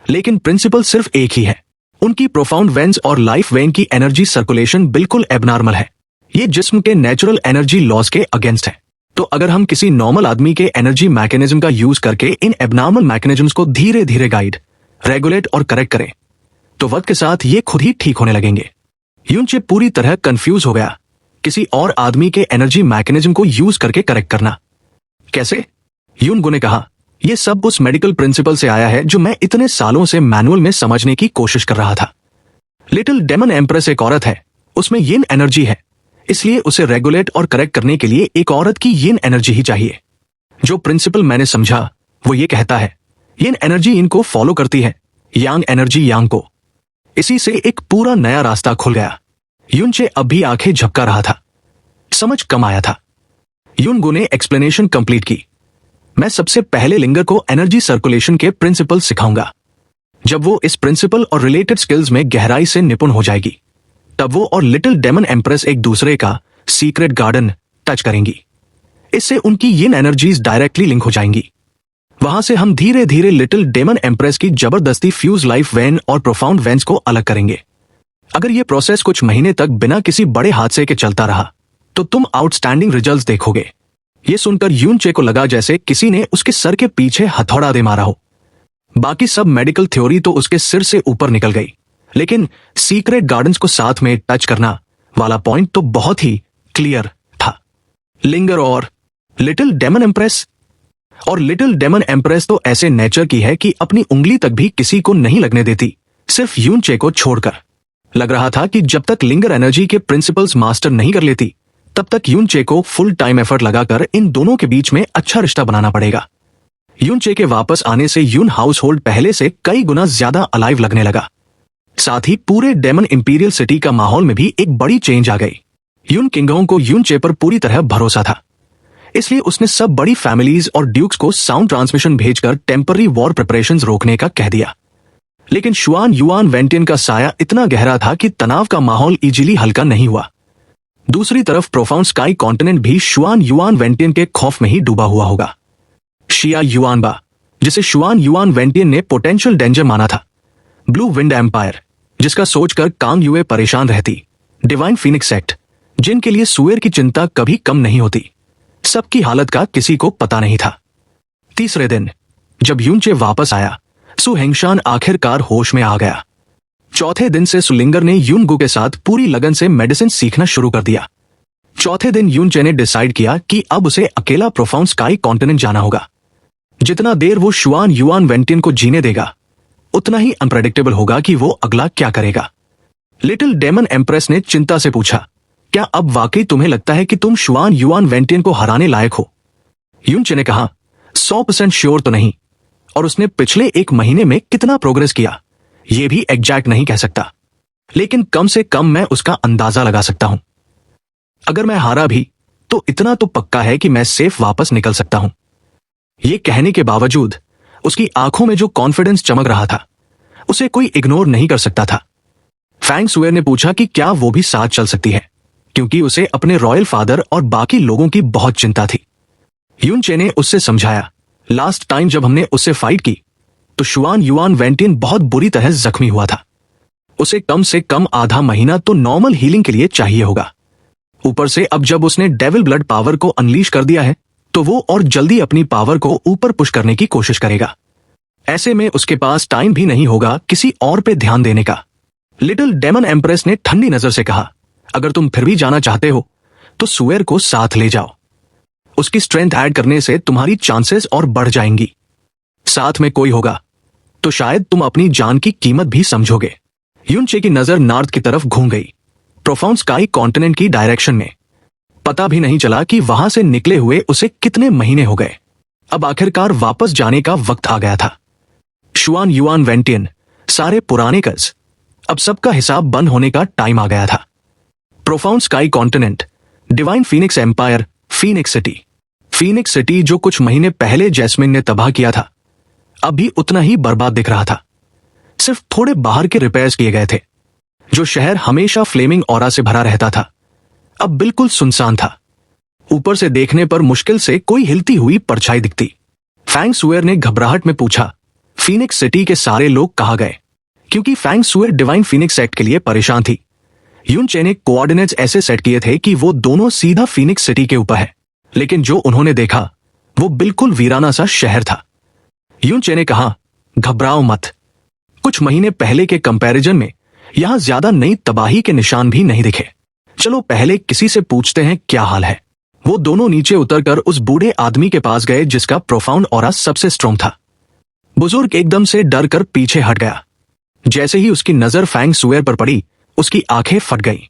A: लेकिन प्रिंसिपल सिर्फ एक ही है। उनकी प्रोफाउंड वेन्स और लाइफ वेन की एनर्जी सर्कुलेशन बिल्कुल एबनॉर्मल है। ये जिस्म के नेचुरल एनर्जी लॉस के अगेंस्ट है। तो अगर हम किसी नॉर्मल आदमी के एनर्जी मैकेनिज्म का यूज करके इन एबनॉर्मल मैकेनिज्म्स को धीरे धीरे गाइड, रेगुलेट और करेक्ट करें, तो वक्त के साथ ये खुद ही ठीक होने लगेंगे। यूनचे पूरी तरह कंफ्यूज हो गया। किसी और आदमी के एनर्जी मैकेनिज्म को यूज करके करेक्ट करना कैसे? यूनगू ने कहा, यह सब उस मेडिकल प्रिंसिपल से आया है जो मैं इतने सालों से मैनुअल में समझने की कोशिश कर रहा था। लिटिल डेमन एम्प्रेस एक औरत है, उसमें यिन एनर्जी है, इसलिए उसे रेगुलेट और करेक्ट करने के लिए एक औरत की यिन एनर्जी ही चाहिए। जो प्रिंसिपल मैंने समझा वो ये कहता है, यिन एनर्जी इनको फॉलो करती है, यांग एनर्जी यांग को। इसी से एक पूरा नया रास्ता खुल गया। युनचे अब भी आंखें झपका रहा था। समझ कम आया था। युनगो ने एक्सप्लेनेशन कंप्लीट की। मैं सबसे पहले लिंगर को एनर्जी सर्कुलेशन के प्रिंसिपल सिखाऊंगा। जब वो इस प्रिंसिपल और रिलेटेड स्किल्स में गहराई से निपुण हो जाएगी, तब वो और लिटिल डेमन एम्प्रेस एक दूसरे का सीक्रेट गार्डन टच करेंगी। इससे उनकी यिन एनर्जीज डायरेक्टली लिंक हो जाएंगी। वहां से हम धीरे धीरे लिटिल डेमन एम्प्रेस की जबरदस्ती फ्यूज लाइफ वैन और प्रोफाउंड वैन्स को अलग करेंगे। अगर ये प्रोसेस कुछ महीने तक बिना किसी बड़े हादसे के चलता रहा, तो तुम आउटस्टैंडिंग रिजल्ट्स देखोगे। ये सुनकर यूनचे को लगा जैसे किसी ने उसके सर के पीछे हथौड़ा दे मारा हो। बाकी सब मेडिकल थ्योरी तो उसके सिर से ऊपर निकल गई, लेकिन सीक्रेट गार्डन्स को साथ में टच करना वाला पॉइंट तो बहुत ही क्लियर था। लिंगर और लिटिल डेमन एम्प्रेस। और लिटिल डेमन एम्प्रेस तो ऐसे नेचर की है कि अपनी उंगली तक भी किसी को नहीं लगने देती, सिर्फ यूनचे को छोड़कर। लग रहा था कि जब तक लिंगर एनर्जी के प्रिंसिपल्स मास्टर नहीं कर लेती, तब तक यूनचे को फुल टाइम एफर्ट लगाकर इन दोनों के बीच में अच्छा रिश्ता बनाना पड़ेगा। यूनचे के वापस आने से यून हाउस होल्ड पहले से कई गुना ज्यादा अलाइव लगने लगा। साथ ही पूरे डेमन इंपीरियल सिटी का माहौल में भी एक बड़ी चेंज आ गई। यून किंगों को यूनचे पर पूरी तरह भरोसा था, इसलिए उसने सब बड़ी फैमिलीज और ड्यूक्स को साउंड ट्रांसमिशन भेजकर टेम्पररी वॉर प्रिपरेशंस रोकने का कह दिया। लेकिन शुआन युआन वेंटियन का साया इतना गहरा था कि तनाव का माहौल इजीली हल्का नहीं हुआ। दूसरी तरफ प्रोफाउंड स्काई कॉन्टिनेंट भी शुआन युआन वेंटियन के खौफ में ही डूबा हुआ होगा। शिया युआनबा, जिसे शुआन युआन वेंटियन ने पोटेंशियल डेंजर माना था, ब्लू विंड एम्पायर, जिसका सोचकर कांग युए परेशान रहती, डिवाइन फीनिक्स सेक्ट, जिनके लिए सुएर की चिंता कभी कम नहीं होती, सबकी हालत का किसी को पता नहीं था। तीसरे दिन जब यूनचे वापस आया, सु हेंगशान आखिरकार होश में आ गया। चौथे दिन से सुलिंगर ने यूनगो के साथ पूरी लगन से मेडिसिन सीखना शुरू कर दिया। चौथे दिन यूनचे ने डिसाइड किया कि अब उसे अकेला प्रोफाउंड स्काई कॉन्टिनेंट जाना होगा। जितना देर वो शुआन युआन वेंटियन को जीने देगा, उतना ही अनप्रेडिक्टेबल होगा कि वो अगला क्या करेगा। लिटिल डेमन एम्प्रेस ने चिंता से पूछा, क्या अब वाकई तुम्हें लगता है कि तुम शुआन युआन वेंटियन को हराने लायक हो? यूनचे ने कहा, 100% श्योर तो नहीं, और उसने पिछले एक महीने में कितना प्रोग्रेस किया ये भी एग्जैक्ट नहीं कह सकता, लेकिन कम से कम मैं उसका अंदाजा लगा सकता हूं। अगर मैं हारा भी तो इतना तो पक्का है कि मैं सेफ वापस निकल सकता हूं। ये कहने के बावजूद उसकी आंखों में जो कॉन्फिडेंस चमक रहा था, उसे कोई इग्नोर नहीं कर सकता था। फैंग सुएर ने पूछा कि क्या वो भी साथ चल सकती है, क्योंकि उसे अपने रॉयल फादर और बाकी लोगों की बहुत चिंता थी। यूनचे ने उससे समझाया, लास्ट टाइम जब हमने उससे फाइट की तो शुआन युआन वेंटियन बहुत बुरी तरह जख्मी हुआ था। उसे कम से कम आधा महीना तो नॉर्मल हीलिंग के लिए चाहिए होगा। ऊपर से अब जब उसने डेविल ब्लड पावर को अनलीश कर दिया है, तो वो और जल्दी अपनी पावर को ऊपर पुश करने की कोशिश करेगा। ऐसे में उसके पास टाइम भी नहीं होगा किसी और पे ध्यान देने का। लिटिल डेमन एम्प्रेस ने ठंडी नजर से कहा, अगर तुम फिर भी जाना चाहते हो तो सुएर को साथ ले जाओ। उसकी स्ट्रेंथ ऐड करने से तुम्हारी चांसेस और बढ़ जाएंगी। साथ में कोई होगा तो शायद तुम अपनी जान की कीमत भी समझोगे। यूनचे की नजर नॉर्थ की तरफ घूम गई, प्रोफाउंड स्काई कॉन्टिनेंट की डायरेक्शन में। पता भी नहीं चला कि वहां से निकले हुए उसे कितने महीने हो गए। अब आखिरकार वापस जाने का वक्त आ गया था। शुआन युआन वेंटियन, सारे पुराने कर्ज, अब सबका हिसाब बंद होने का टाइम आ गया था। Profound sky continent, divine phoenix empire, phoenix city. Phoenix city जो कुछ महीने पहले जैस्मिन ने तबाह किया था, अब भी उतना ही बर्बाद दिख रहा था। सिर्फ थोड़े बाहर के रिपेयर्स किए गए थे। जो शहर हमेशा फ्लेमिंग ऑरा से भरा रहता था, अब बिल्कुल सुनसान था। ऊपर से देखने पर मुश्किल से कोई हिलती हुई परछाई दिखती। फैंग सुएर ने घबराहट में पूछा, फीनिक्स सिटी के सारे लोग कहाँ गए? क्योंकि फैंग सुएर डिवाइन फीनिक्स एक्ट के लिए परेशान थी। यूनचे ने कोऑर्डिनेट्स ऐसे सेट किए थे कि वो दोनों सीधा फीनिक्स सिटी के ऊपर है, लेकिन जो उन्होंने देखा वो बिल्कुल वीराना सा शहर था। यूनचे ने कहा, घबराओ मत, कुछ महीने पहले के कंपैरिजन में यहां ज्यादा नई तबाही के निशान भी नहीं दिखे। चलो पहले किसी से पूछते हैं क्या हाल है। वो दोनों नीचे उतरकर उस बूढ़े आदमी के पास गए जिसका प्रोफाउंड ऑरा सबसे स्ट्रॉन्ग था। बुजुर्ग एकदम से डर कर पीछे हट गया। जैसे ही उसकी नजर फैंग सुएर पर पड़ी, उसकी आंखें फट गई।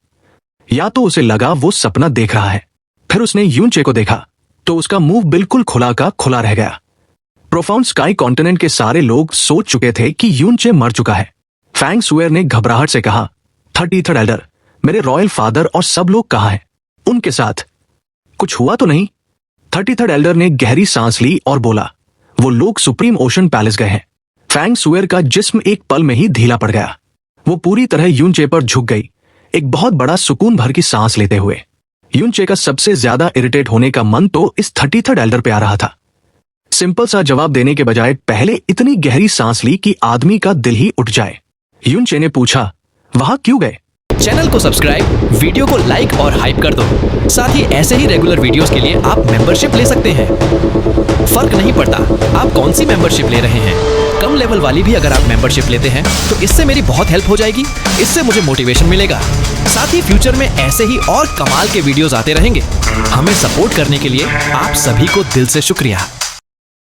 A: या तो उसे लगा वो सपना देख रहा है। फिर उसने यूनचे को देखा तो उसका मुंह बिल्कुल खुला का खुला रह गया। प्रोफाउंड स्काई कॉन्टिनेंट के सारे लोग सोच चुके थे कि यूनचे मर चुका है। फैंग सुएर ने घबराहट से कहा, 33rd एल्डर, मेरे रॉयल फादर और सब लोग कहाँ हैं? उनके साथ कुछ हुआ तो नहीं? 33rd एल्डर ने गहरी सांस ली और बोला, वो लोग सुप्रीम ओशन पैलेस गए हैं। फैंग सुएर का जिस्म एक पल में ही ढीला पड़ गया। वो पूरी तरह यूनचे पर झुक गई, एक बहुत बड़ा सुकून भर की सांस लेते हुए। यूनचे का सबसे ज्यादा इरिटेट होने का मन तो इस 33rd एल्डर पे आ रहा था। सिंपल सा जवाब देने के बजाय पहले इतनी गहरी सांस ली कि आदमी का दिल ही उठ जाए। यूनचे ने पूछा, वहां क्यों गए?
B: चैनल को सब्सक्राइब, वीडियो को लाइक और हाइप कर दो। साथ ही ऐसे ही रेगुलर वीडियोस के लिए आप मेंबरशिप ले सकते हैं। फर्क नहीं पड़ता आप कौन सी मेंबरशिप ले रहे हैं, कम लेवल वाली भी अगर आप मेंबरशिप लेते हैं तो इससे मेरी बहुत हेल्प हो जाएगी। इससे मुझे मोटिवेशन मिलेगा। साथ ही फ्यूचर में ऐसे ही और कमाल के वीडियोस आते रहेंगे। हमें सपोर्ट करने के लिए आप सभी को दिल से शुक्रिया।